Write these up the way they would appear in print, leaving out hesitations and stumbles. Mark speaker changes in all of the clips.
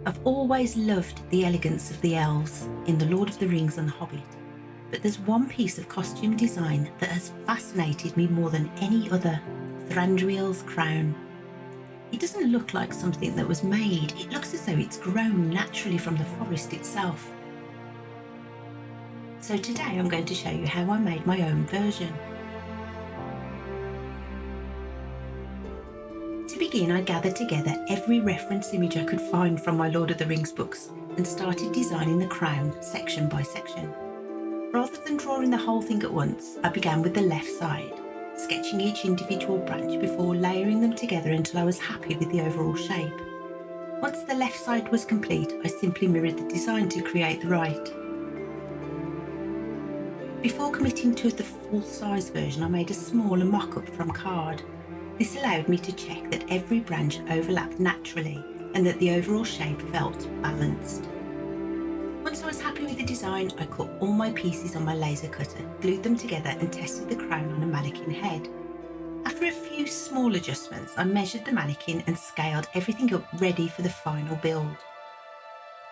Speaker 1: I've always loved the elegance of the elves in The Lord of the Rings and The Hobbit, but there's one piece of costume design that has fascinated me more than any other: Thranduil's Crown. It doesn't look like something that was made, it looks as though it's grown naturally from the forest itself. So today I'm going to show you how I made my own version. To begin, I gathered together every reference image I could find from my Lord of the Rings books and started designing the crown section by section. Rather than drawing the whole thing at once, I began with the left side, sketching each individual branch before layering them together until I was happy with the overall shape. Once the left side was complete, I simply mirrored the design to create the right. Before committing to the full-size version, I made a smaller mock-up from card. This allowed me to check that every branch overlapped naturally and that the overall shape felt balanced. Once I was happy with the design, I cut all my pieces on my laser cutter, glued them together and tested the crown on a mannequin head. After a few small adjustments, I measured the mannequin and scaled everything up ready for the final build.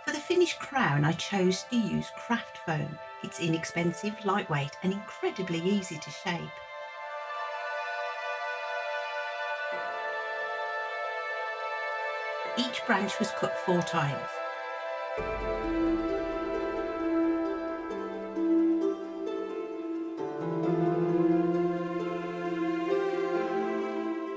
Speaker 1: For the finished crown, I chose to use craft foam. It's inexpensive, lightweight and incredibly easy to shape. Each branch was cut 4 times.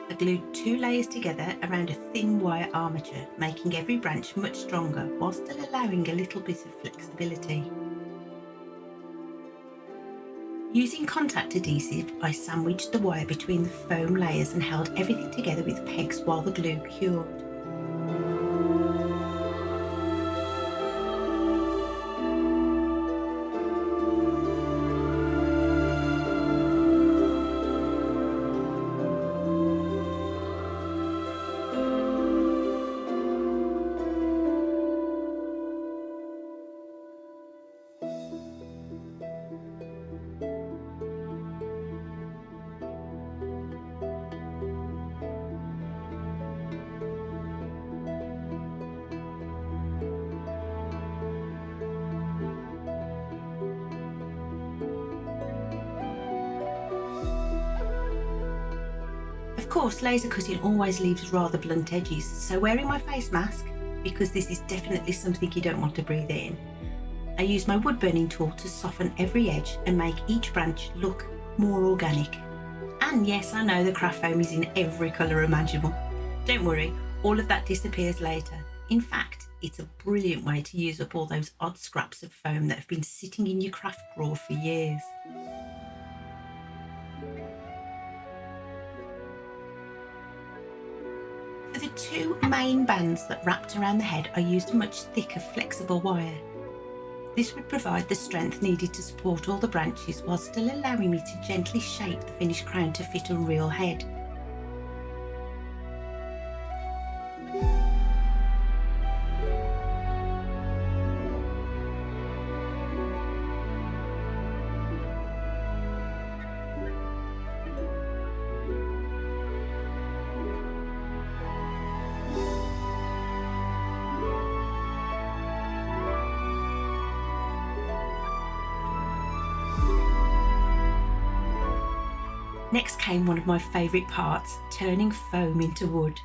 Speaker 1: I glued 2 layers together around a thin wire armature, making every branch much stronger while still allowing a little bit of flexibility. Using contact adhesive, I sandwiched the wire between the foam layers and held everything together with pegs while the glue cured. Of course, laser cutting always leaves rather blunt edges, so wearing my face mask, because this is definitely something you don't want to breathe in, I used my wood burning tool to soften every edge and make each branch look more organic. And yes, I know the craft foam is in every colour imaginable. Don't worry, all of that disappears later. In fact, it's a brilliant way to use up all those odd scraps of foam that have been sitting in your craft drawer for years. For the 2 main bands that wrapped around the head, I used a much thicker flexible wire. This would provide the strength needed to support all the branches while still allowing me to gently shape the finished crown to fit a real head. Next came one of my favourite parts, turning foam into wood.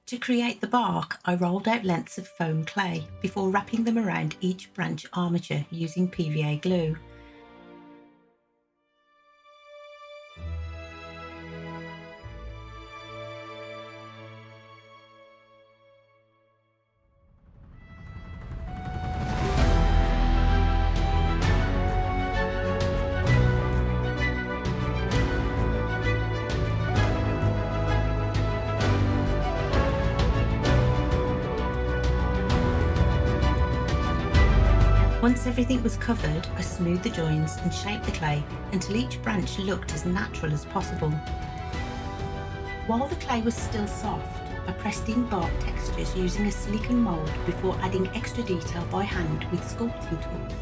Speaker 1: To create the bark, I rolled out lengths of foam clay before wrapping them around each branch armature using PVA glue. Once everything was covered, I smoothed the joins and shaped the clay until each branch looked as natural as possible. While the clay was still soft, I pressed in bark textures using a silicone mould before adding extra detail by hand with sculpting tools.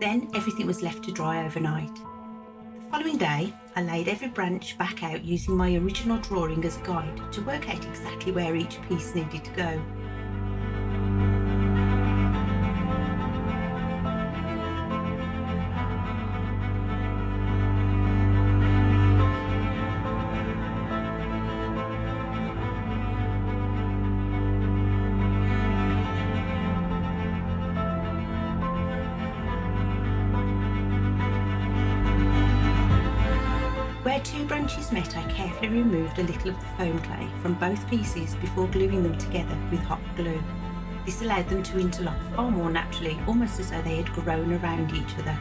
Speaker 1: Then everything was left to dry overnight. The following day, I laid every branch back out using my original drawing as a guide to work out exactly where each piece needed to go. Where two branches met, I carefully removed a little of the foam clay from both pieces before gluing them together with hot glue. This allowed them to interlock far more naturally, almost as though they had grown around each other.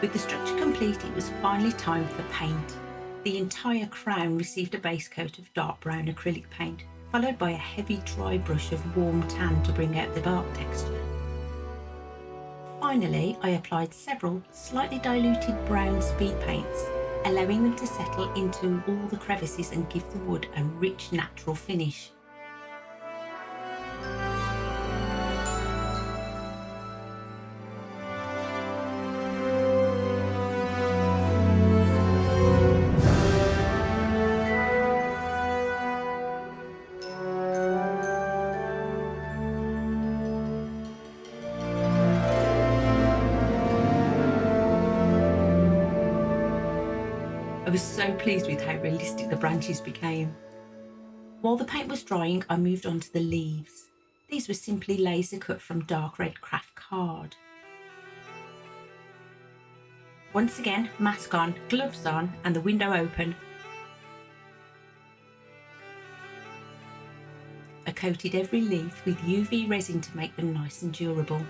Speaker 1: With the structure complete, it was finally time for paint. The entire crown received a base coat of dark brown acrylic paint, followed by a heavy dry brush of warm tan to bring out the bark texture. Finally, I applied several slightly diluted brown speed paints, allowing them to settle into all the crevices and give the wood a rich natural finish. I was so pleased with how realistic the branches became. While the paint was drying, I moved on to the leaves. These were simply laser cut from dark red craft card. Once again, mask on, gloves on, and the window open. coated every leaf with UV resin to make them nice and durable.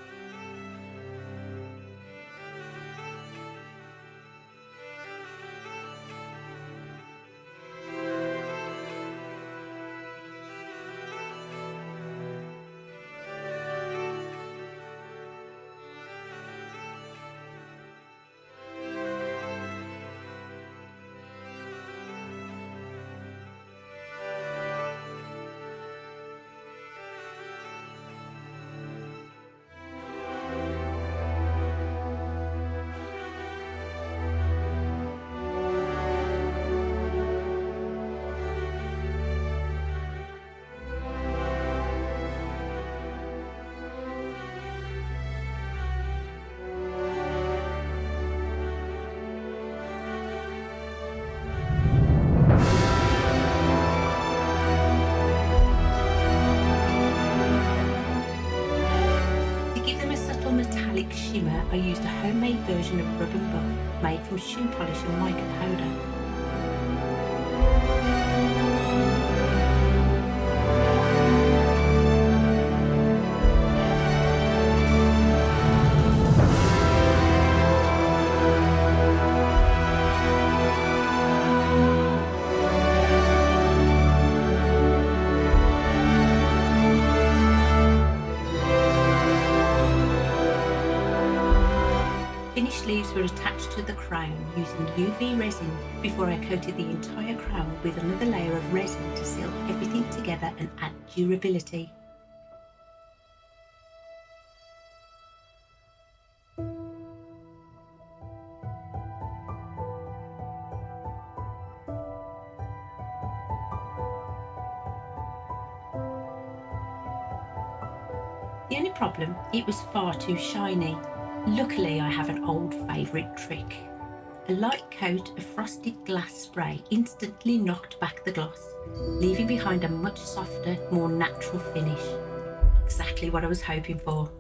Speaker 1: Metallic shimmer, I used a homemade version of rub and buff made from shoe polish and mica powder. Finished leaves were attached to the crown using UV resin before I coated the entire crown with another layer of resin to seal everything together and add durability. The only problem, it was far too shiny. Luckily, I have an old favourite trick. A light coat of frosted glass spray instantly knocked back the gloss, leaving behind a much softer, more natural finish. Exactly what I was hoping for.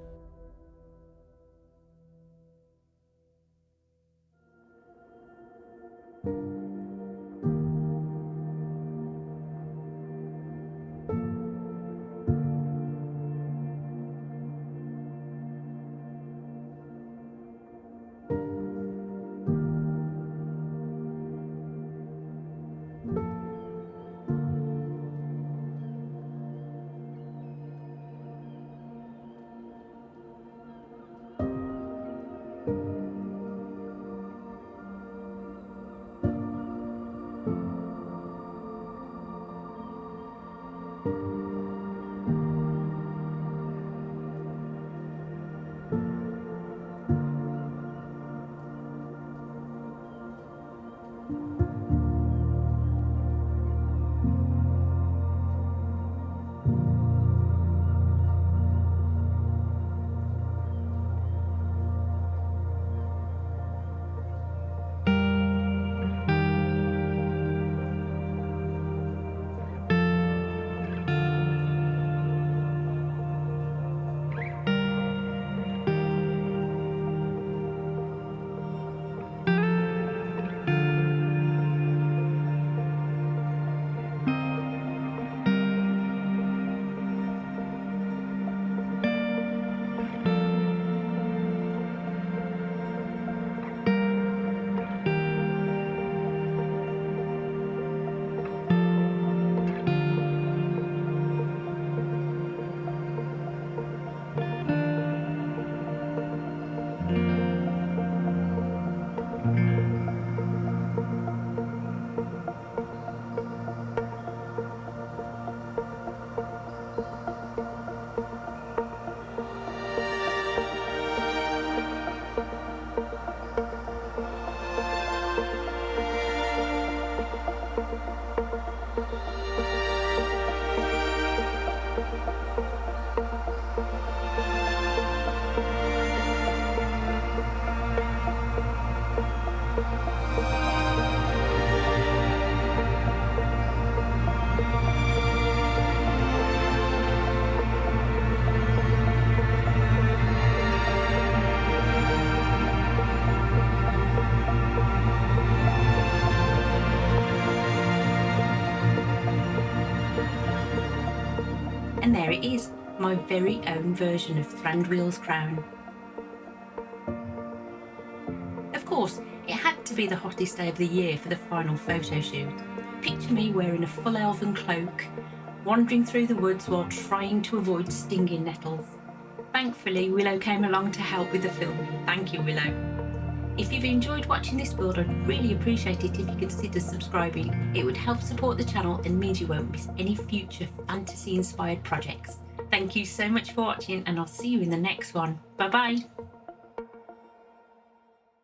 Speaker 1: there it is, my very own version of Thranduil's Crown. Of course, it had to be the hottest day of the year for the final photo shoot. Picture me wearing a full elven cloak, wandering through the woods while trying to avoid stinging nettles. Thankfully, Willow came along to help with the filming. Thank you, Willow. If you've enjoyed watching this build, I'd really appreciate it if you consider subscribing. It would help support the channel and means you won't miss any future fantasy-inspired projects. Thank you so much for watching, and I'll see you in the next one. Bye bye.